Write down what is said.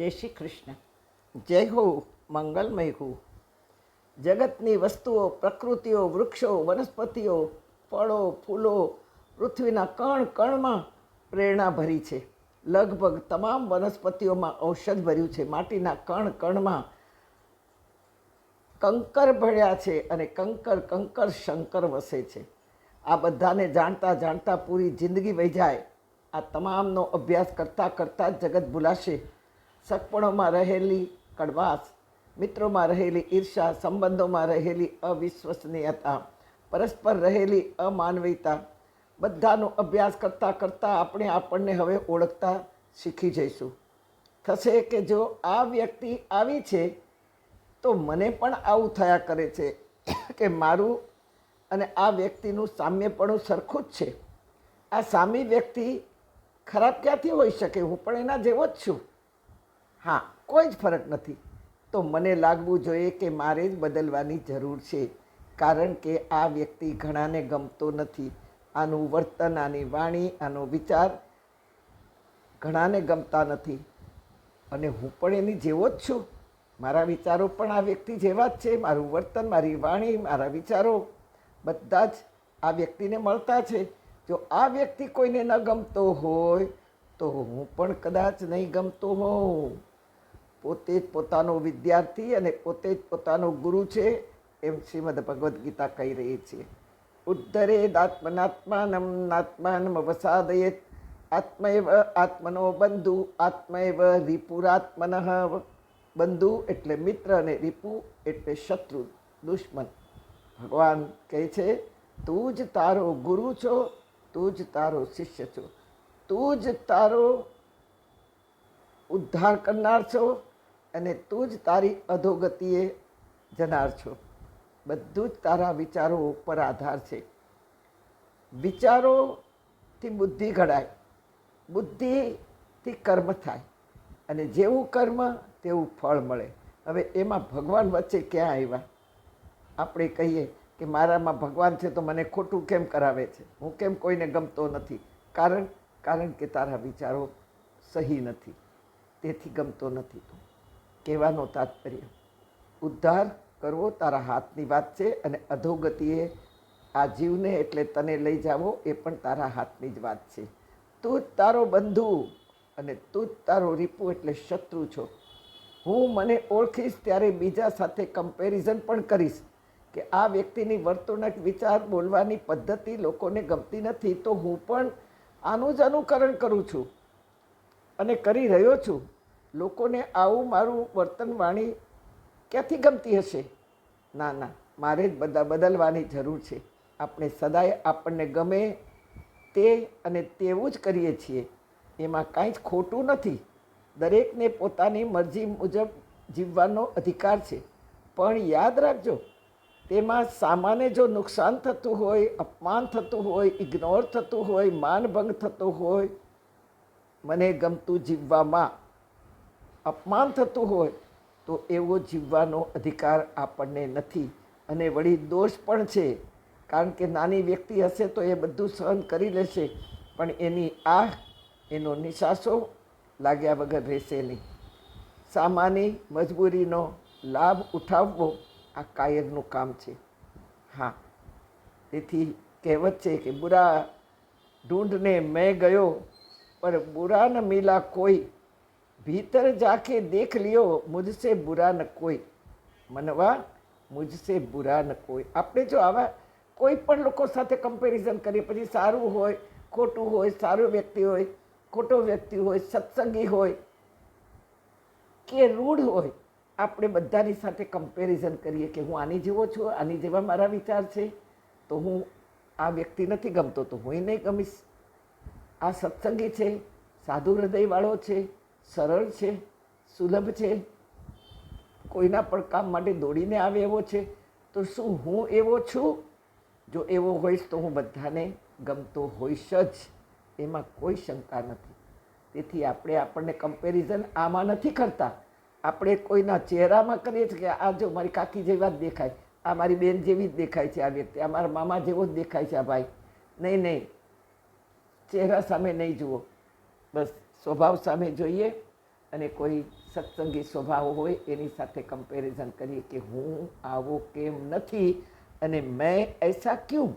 જય શ્રી કૃષ્ણ. જય હો, મંગલમય હો. જગતની વસ્તુઓ, પ્રકૃતિઓ, વૃક્ષો, વનસ્પતિઓ, ફળો, ફૂલો, પૃથ્વીના કણ કણમાં પ્રેરણા ભરી છે. લગભગ તમામ વનસ્પતિઓમાં ઔષધ ભર્યું છે. માટીના કણ કણમાં કંકર ભળ્યા છે અને કંકર કંકર શંકર વસે છે. આ બધાને જાણતા જાણતા પૂરી જિંદગી વહી જાય. આ તમામનો અભ્યાસ કરતાં કરતાં જ જગત ભૂલાશે. સગપણોમાં રહેલી કડવાશ, મિત્રોમાં રહેલી ઈર્ષા, સંબંધોમાં રહેલી અવિશ્વસનીયતા, પરસ્પર રહેલી અમાનવીયતા, બધાનો અભ્યાસ કરતાં કરતાં આપણે આપણને હવે ઓળખતા શીખી જઈશું. થશે કે જો આ વ્યક્તિ આવી છે તો મને પણ આવું થયા કરે છે કે મારું અને આ વ્યક્તિનું સામ્યપણું સરખું જ છે. આ સામી વ્યક્તિ ખરાબ ક્યાંથી હોઈ શકે? હું પણ એના જેવો જ છું. હા, કોઈ જ ફરક નથી. તો મને લાગવું જોઈએ કે મારે જ બદલવાની જરૂર છે, કારણ કે આ વ્યક્તિ ઘણાને ગમતો નથી. આનું વર્તન, આની વાણી, આનો વિચાર ઘણાને ગમતા નથી અને હું પણ એની જેવો જ છું. મારા વિચારો પણ આ વ્યક્તિ જેવા જ છે. મારું વર્તન, મારી વાણી, મારા વિચારો બધા જ આ વ્યક્તિને મળતા છે. જો આ વ્યક્તિ કોઈને ન ગમતો હોય તો હું પણ કદાચ નહીં ગમતો હોઉં. પોતે જ પોતાનો વિદ્યાર્થી અને પોતે જ પોતાનો ગુરુ છે, એમ શ્રીમદ ભગવદ્ ગીતા કહી રહી છે. ઉદ્ધરેદ આત્મનાત્માનમ નાત્માનમ વસાદયેત આત્મૈવ આત્મનો બંધુ આત્મૈવ રિપુરાત્મનઃ. બંધુ એટલે મિત્ર અને રિપુ એટલે શત્રુ, દુશ્મન. ભગવાન કહે છે, તું જ તારો ગુરુ છો, તું જ તારો શિષ્ય છો, તું જ તારો ઉદ્ધાર કરનાર છો અને તું જ તારી અધોગતિએ જનાર છો. બધું જ તારા વિચારો ઉપર આધાર છે. વિચારોથી બુદ્ધિ ઘડાય, બુદ્ધિથી કર્મ થાય અને જેવું કર્મ તેવું ફળ મળે. હવે એમાં ભગવાન વચ્ચે ક્યાં આવ્યા? આપણે કહીએ કે મારામાં ભગવાન છે તો મને ખોટું કેમ કરાવે છે? હું કેમ કોઈને ગમતો નથી? કારણ કે તારા વિચારો સહી નથી, તેથી ગમતો નથી. તું કહેવાનો તાત્પર્ય, ઉદ્ધાર કરવો તારા હાથની વાત છે અને અધોગતિએ આ જીવને એટલે તને લઈ જાવો એ પણ તારા હાથની જ વાત છે. તું જ તારો બંધુ અને તું જ તારો રીપુ એટલે શત્રુ છો. હું મને ઓળખીશ ત્યારે બીજા સાથે કમ્પેરિઝન પણ કરીશ કે આ વ્યક્તિની વર્તણૂક, વિચાર, બોલવાની પદ્ધતિ લોકોને ગમતી નથી, તો હું પણ આનું જ અનુકરણ કરું છું અને કરી રહ્યો છું. લોકોને આવું મારું વર્તન, વાણી ક્યાંથી ગમતી હશે? ના ના, મારે જ બદલવાની જરૂર છે. આપણે સદાય આપણને ગમે તે અને તેવું જ કરીએ છીએ. એમાં કાંઈ જ ખોટું નથી. દરેકને પોતાની મરજી મુજબ જીવવાનો અધિકાર છે. પણ યાદ રાખજો, તેમાં સામાન્ય જો નુકસાન થતું હોય, અપમાન થતું હોય, ઇગ્નોર થતું હોય, માનભંગ થતો હોય, મને ગમતું જીવવામાં અપમાન થતું હોય તો એવો જીવવાનો અધિકાર આપણને નથી. અને વળી દોષ પણ છે, કારણ કે નાની વ્યક્તિ હશે તો એ બધું સહન કરી લેશે, પણ એનો નિશાસો લાગ્યા વગર રહેશે નહીં. સામાન્ય મજબૂરીનો લાભ ઉઠાવવો આ કાયરનું કામ છે. હા, તેથી કહેવત છે કે બુરા ઢૂંઢને મેં ગયો પર બુરા ન મિલા કોઈ, ભીતર જાકે દેખ લિયો મુझसे બુરા ન કોઈ. મનવા મુझसे બુરા ન કોઈ. આપણે જો આવા કોઈ પણ લોકો સાથે કમ્પેરિઝન કરીએ, પછી સારું હોય, ખોટું હોય, સારો વ્યક્તિ હોય, ખોટો વ્યક્તિ હોય, સત્સંગી હોય કે રૂઢ હોય, આપણે બધાની સાથે કમ્પેરિઝન કરીએ કે હું આની જેવો છું, આની જેવા મારા વિચાર છે, તો હું આ વ્યક્તિ નથી ગમતો તો હું નહીં ગમીશ. આ સત્સંગી છે, સાધુ હૃદયવાળો છે, સરળ છે, સુલભ છે, કોઈના પણ કામ માટે દોડીને આવે એવો છે, તો શું હું એવો છું? જો એવો હોઈશ તો હું બધાને ગમતો હોઈશ જ. એમાં કોઈ શંકા નથી. તેથી આપણને કમ્પેરિઝન આમાં નથી કરતા. આપણે કોઈના ચહેરામાં કરીએ છીએ કે આ જો મારી કાકી જેવા જ દેખાય, આ મારી બેન જેવી જ દેખાય છે, આ વ્યક્તિ આ મારા મામા જેવો જ દેખાય છે આ ભાઈ. નહીં નહીં, ચહેરા સામે નહીં જુઓ, બસ સ્વભાવ સામે જોઈએ અને કોઈ સત્સંગી સ્વભાવ હોય એની સાથે કમ્પેરિઝન કરીએ કે હું આવો કેમ નથી અને મેં એસા ક્યું.